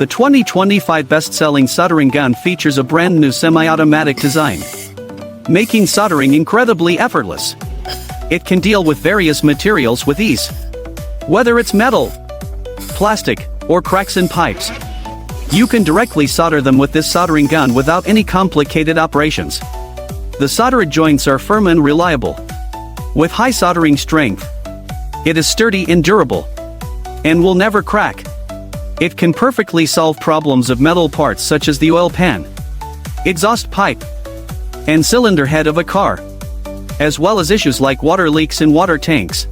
The 2025 best-selling soldering gun features a brand new semi-automatic design, making soldering incredibly effortless. It can deal with various materials with ease. Whether it's metal, plastic, or cracks in pipes, you can directly solder them with this soldering gun without any complicated operations. The soldered joints are firm and reliable. With high soldering strength, it is sturdy and durable, and will never crack. It can perfectly solve problems of metal parts such as the oil pan, exhaust pipe, and cylinder head of a car, as well as issues like water leaks in water tanks,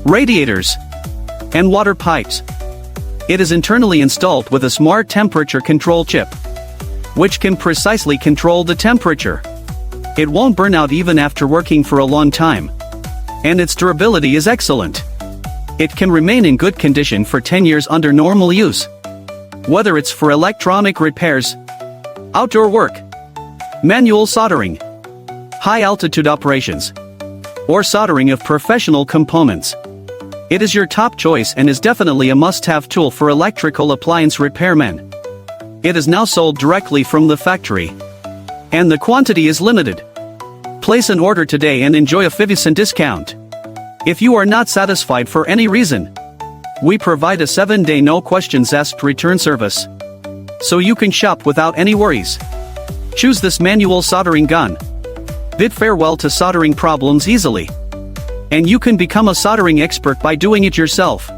radiators, and water pipes. It is internally installed with a smart temperature control chip, which can precisely control the temperature. It won't burn out even after working for a long time, and its durability is excellent. It can remain in good condition for 10 years under normal use. Whether it's for electronic repairs, outdoor work, manual soldering, high-altitude operations, or soldering of professional components, it is your top choice and is definitely a must-have tool for electrical appliance repairmen. It is now sold directly from the factory, and the quantity is limited. Place an order today and enjoy a 50% discount. If you are not satisfied for any reason, we provide a 7-day no-questions-asked return service, so you can shop without any worries. Choose this manual soldering gun. Bid farewell to soldering problems easily, and you can become a soldering expert by doing it yourself.